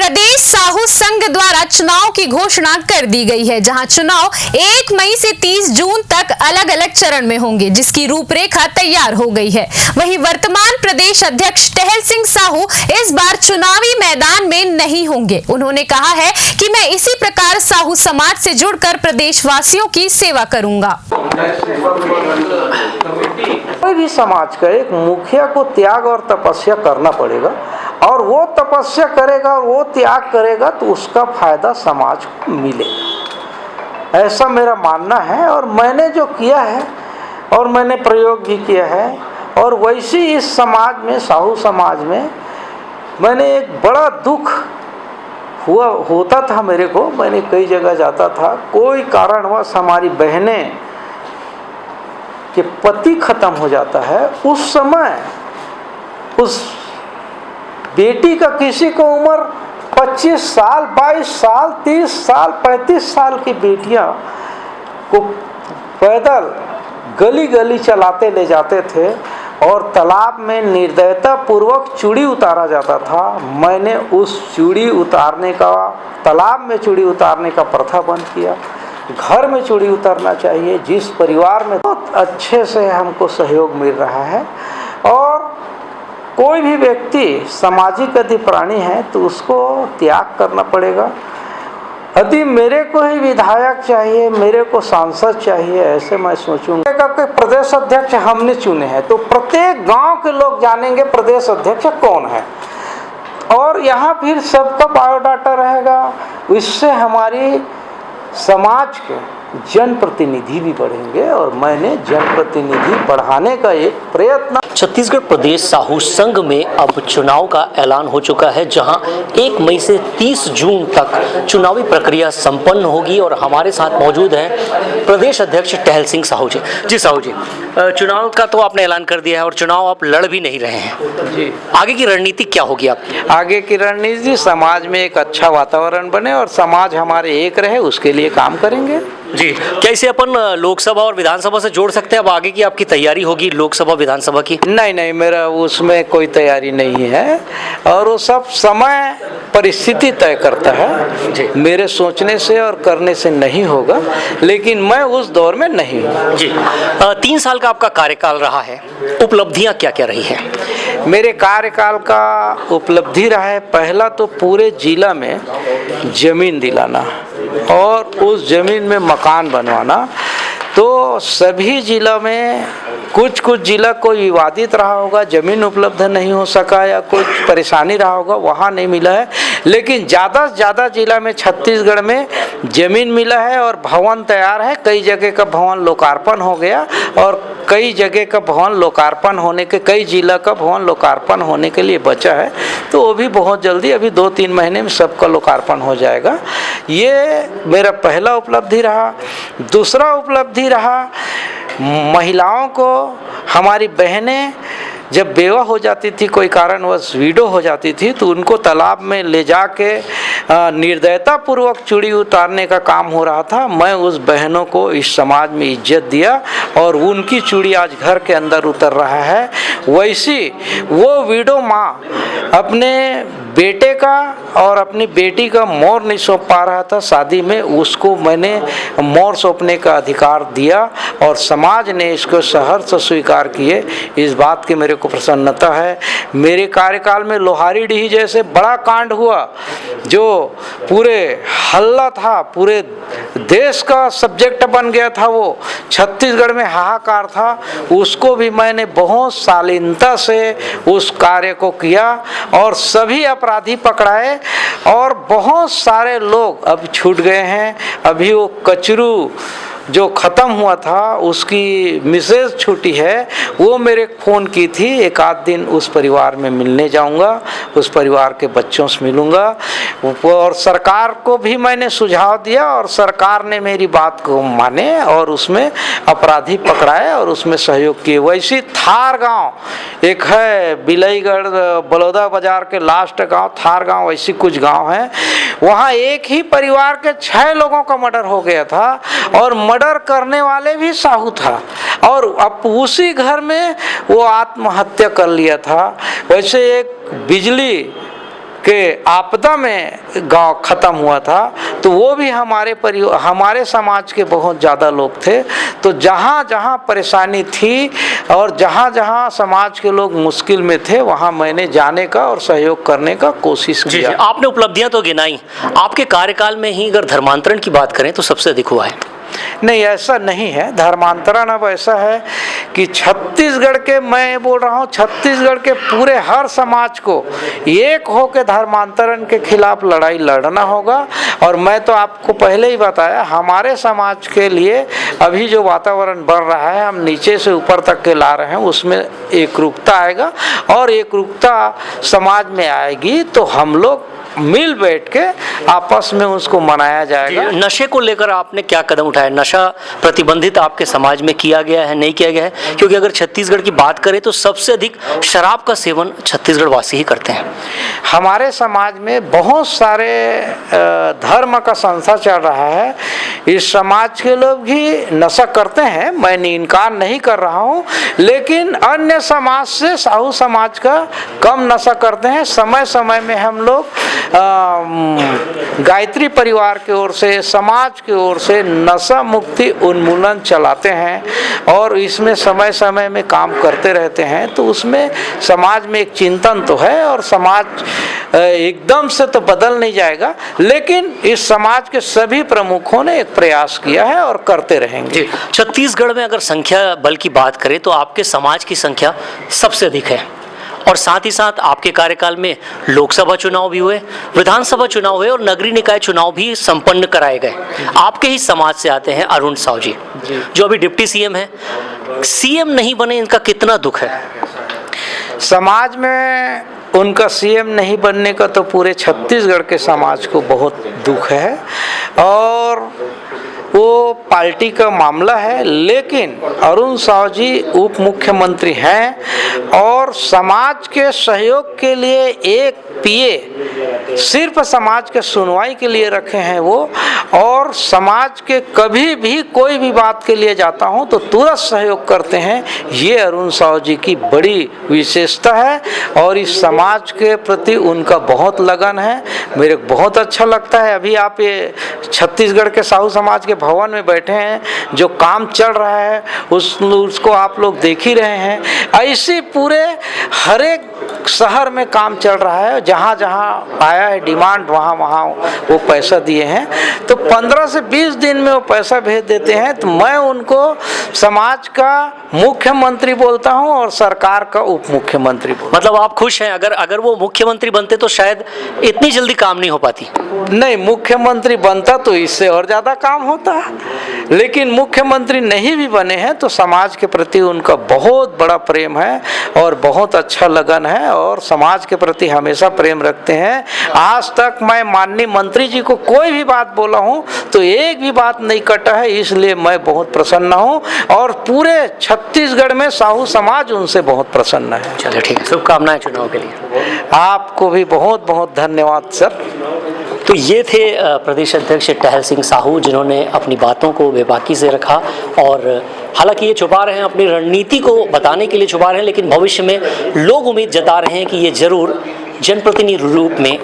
प्रदेश साहू संघ द्वारा चुनाव की घोषणा कर दी गई है, जहां चुनाव 1 मई से 30 जून तक अलग अलग चरण में होंगे, जिसकी रूपरेखा तैयार हो गई है। वहीं वर्तमान प्रदेश अध्यक्ष टहल सिंह साहू इस बार चुनावी मैदान में नहीं होंगे। उन्होंने कहा है कि मैं इसी प्रकार साहू समाज से जुड़कर प्रदेशवासियों की सेवा करूंगा। कोई भी समाज का एक मुखिया को त्याग और तपस्या करना पड़ेगा, और वो तपस्या करेगा और वो त्याग करेगा तो उसका फायदा समाज को मिलेगा, ऐसा मेरा मानना है। और मैंने जो किया है और मैंने प्रयोग भी किया है, और वैसे इस समाज में, साहू समाज में, मैंने एक बड़ा दुख होता था मेरे को। मैंने कई जगह जाता था, कोई कारणवश हमारी बहनें के पति खत्म हो जाता है, उस समय उस बेटी का किसी को उम्र 25 साल, 22 साल, 30 साल, 35 साल की बेटियां को पैदल गली गली चलाते ले जाते थे और तालाब में निर्दयता पूर्वक चूड़ी उतारा जाता था। मैंने उस चूड़ी उतारने का, तालाब में चूड़ी उतारने का प्रथा बंद किया। घर में चूड़ी उतारना चाहिए। जिस परिवार में बहुत अच्छे से हमको सहयोग मिल रहा है, और कोई भी व्यक्ति सामाजिक यदि प्राणी है तो उसको त्याग करना पड़ेगा। यदि मेरे को ही विधायक चाहिए, मेरे को सांसद चाहिए, ऐसे मैं सोचूंगा कि प्रदेश अध्यक्ष हमने चुने हैं, तो प्रत्येक गांव के लोग जानेंगे प्रदेश अध्यक्ष कौन है, और यहाँ फिर सबका बायोडाटा रहेगा। इससे हमारी समाज के जनप्रतिनिधि भी बढ़ेंगे, और मैंने जनप्रतिनिधि बढ़ाने का एक प्रयत्न। छत्तीसगढ़ प्रदेश साहू संघ में अब चुनाव का ऐलान हो चुका है, जहां 1 मई से 30 जून तक चुनावी प्रक्रिया संपन्न होगी। और हमारे साथ मौजूद हैं प्रदेश अध्यक्ष टहल सिंह साहू जी। जी साहू जी, चुनाव का तो आपने ऐलान कर दिया है और चुनाव आप लड़ भी नहीं रहे हैं जी, आगे की रणनीति क्या होगी आपकी? आगे की रणनीति, समाज में एक अच्छा वातावरण बने और समाज हमारे एक रहे, उसके लिए काम करेंगे जी। कैसे अपन लोकसभा और विधानसभा से जोड़ सकते हैं? अब आगे की आपकी तैयारी होगी लोकसभा विधानसभा की? नहीं, मेरा उसमें कोई तैयारी नहीं है, और वो सब समय परिस्थिति तय करता है जी। मेरे सोचने से और करने से नहीं होगा, लेकिन मैं उस दौर में नहीं हूँ जी। 3 साल का आपका कार्यकाल रहा है, उपलब्धियां क्या क्या रही है? मेरे कार्यकाल का उपलब्धि रहा है, पहला तो पूरे जिला में जमीन दिलाना और उस जमीन में मकान बनवाना। तो सभी जिला में कुछ जिला कोई विवादित रहा होगा, जमीन उपलब्ध नहीं हो सका या कुछ परेशानी रहा होगा, वहाँ नहीं मिला है। लेकिन ज़्यादा से ज़्यादा जिला में छत्तीसगढ़ में जमीन मिला है और भवन तैयार है। कई जगह का भवन लोकार्पण हो गया, और कई जगह का भवन लोकार्पण होने के, कई जिला का भवन लोकार्पण होने के लिए बचा है। तो वो भी बहुत जल्दी, अभी 2-3 महीने में सबका लोकार्पण हो जाएगा। ये मेरा पहला उपलब्धि रहा। दूसरा उपलब्धि रहा, महिलाओं को, हमारी बहनें जब बेवा हो जाती थी, कोई कारणवश विडो हो जाती थी, तो उनको तालाब में ले जाके निर्दयता पूर्वक चूड़ी उतारने का काम हो रहा था। मैं उस बहनों को इस समाज में इज्जत दिया और उनकी चूड़ी आज घर के अंदर उतर रहा है। वैसी वो विडो माँ अपने बेटे का और अपनी बेटी का मोर नहीं सौंप पा रहा था शादी में, उसको मैंने मोर सौंपने का अधिकार दिया, और समाज ने इसको सहर्ष स्वीकार किए। इस बात की मेरे को प्रसन्नता है। मेरे कार्यकाल में लोहारीडीह जैसे बड़ा कांड हुआ, जो पूरे हल्ला था, पूरे देश का सब्जेक्ट बन गया था, वो छत्तीसगढ़ में हाहाकार था। उसको भी मैंने बहुत शालीनता से उस कार्य को किया और सभी अपराधी पकड़ाए, और बहुत सारे लोग अब छूट गए हैं। अभी वो कचरू जो ख़त्म हुआ था, उसकी मिसेज छूटी है, वो मेरे फ़ोन की थी, एक आध दिन उस परिवार में मिलने जाऊंगा, उस परिवार के बच्चों से मिलूंगा। और सरकार को भी मैंने सुझाव दिया, और सरकार ने मेरी बात को माने और उसमें अपराधी पकड़ाए और उसमें सहयोग किए। वैसे थार गांव एक है, बिलईगढ़ बलौदा बाजार के लास्ट गांव थार गांव, ऐसी कुछ गांव हैं, वहाँ एक ही परिवार के 6 लोगों का मर्डर हो गया था, और मर्डर करने वाले भी साहू था, और अब उसी घर में वो आत्महत्या कर लिया था। वैसे एक बिजली के आपदा में गांव ख़त्म हुआ था, तो वो भी हमारे समाज के बहुत ज़्यादा लोग थे। तो जहाँ जहाँ परेशानी थी और जहाँ जहाँ समाज के लोग मुश्किल में थे, वहाँ मैंने जाने का और सहयोग करने का कोशिश किया। आपने उपलब्धियां तो गिनाई, आपके कार्यकाल में ही अगर धर्मांतरण की बात करें तो सबसे अधिक हुआ है। नहीं, ऐसा नहीं है। धर्मांतरण अब ऐसा है कि छत्तीसगढ़ के, मैं बोल रहा हूँ छत्तीसगढ़ के पूरे हर समाज को एक होकर धर्मांतरण के खिलाफ लड़ाई लड़ना होगा। और मैं तो आपको पहले ही बताया, हमारे समाज के लिए अभी जो वातावरण बन रहा है, हम नीचे से ऊपर तक के ला रहे हैं, उसमें एकरूपता आएगा। और एकरूपता समाज में आएगी तो हम लोग मिल बैठ के आपस में उसको मनाया जाएगा। नशे को लेकर आपने क्या कदम उठाया? नशा प्रतिबंधित आपके समाज में किया गया है, नहीं किया गया है? क्योंकि अगर छत्तीसगढ़ की बात करें तो सबसे अधिक शराब का सेवन छत्तीसगढ़ वासी ही करते हैं। हमारे समाज में बहुत सारे धर्म का संस्था चल रहा है। इस समाज के लोग भी नशा करते हैं, मैं इनकार नहीं कर रहा हूँ, लेकिन अन्य समाज से साहू समाज का कम नशा करते हैं। समय समय में हम लोग गायत्री परिवार की ओर से, समाज की ओर से नशा मुक्ति उन्मूलन चलाते हैं और इसमें समय समय में काम करते रहते हैं। तो उसमें समाज में एक चिंतन तो है और समाज एकदम से तो बदल नहीं जाएगा, लेकिन इस समाज के सभी प्रमुखों ने एक प्रयास किया है और करते रहेंगे। छत्तीसगढ़ में अगर संख्या बल की बात करें तो आपके समाज की संख्या सबसे अधिक है और साथ ही साथ आपके कार्यकाल में लोकसभा चुनाव भी हुए, विधानसभा चुनाव हुए और नगरीय निकाय चुनाव भी संपन्न कराए गए। आपके ही समाज से आते हैं अरुण साहू जी, जो अभी डिप्टी सीएम हैं। सीएम नहीं बने, इनका कितना दुख है? समाज में उनका सीएम नहीं बनने का तो पूरे छत्तीसगढ़ के समाज को बहुत दुख है और वो पार्टी का मामला है। लेकिन अरुण साहू जी उप मुख्यमंत्री हैं और समाज के सहयोग के लिए एक पीए सिर्फ समाज के सुनवाई के लिए रखे हैं वो, और समाज के कभी भी कोई भी बात के लिए जाता हूं तो तुरंत सहयोग करते हैं। ये अरुण साहू जी की बड़ी विशेषता है और इस समाज के प्रति उनका बहुत लगन है। मेरे को बहुत अच्छा लगता है। अभी आप ये छत्तीसगढ़ के साहू समाज के भवन में बैठे हैं, जो काम चल रहा है उसको आप लोग देख ही रहे हैं। ऐसे पूरे हर एक शहर में काम चल रहा है, जहाँ जहाँ आया है डिमांड वहाँ वहाँ वो पैसा दिए हैं। तो 15 से 20 दिन में वो पैसा भेज देते हैं। तो मैं उनको समाज का मुख्यमंत्री बोलता हूँ और सरकार का उप मुख्यमंत्री बोलता हूँ। मतलब आप खुश हैं? अगर वो मुख्यमंत्री बनते तो शायद इतनी जल्दी काम नहीं हो पाती। नहीं, मुख्यमंत्री बनता तो इससे और ज़्यादा काम होता, लेकिन मुख्यमंत्री नहीं भी बने हैं तो समाज के प्रति उनका बहुत बड़ा प्रेम है और बहुत अच्छा लगन है और समाज के प्रति हमेशा प्रेम रखते हैं। आज तक मैं माननीय मंत्री जी को कोई भी बात बोला हूँ तो एक भी बात नहीं कटा है, इसलिए मैं बहुत प्रसन्न हूँ और पूरे छत्तीसगढ़ में साहू समाज उनसे बहुत प्रसन्न है। चलिए ठीक है, शुभकामनाएं चुनाव के लिए। आपको भी बहुत बहुत धन्यवाद सर। तो ये थे प्रदेश अध्यक्ष टहल सिंह साहू, जिन्होंने अपनी बातों को बेबाकी से रखा और हालांकि ये छुपा रहे हैं, अपनी रणनीति को बताने के लिए छुपा रहे हैं, लेकिन भविष्य में लोग उम्मीद जता रहे हैं कि ये जरूर जनप्रतिनिधि रूप में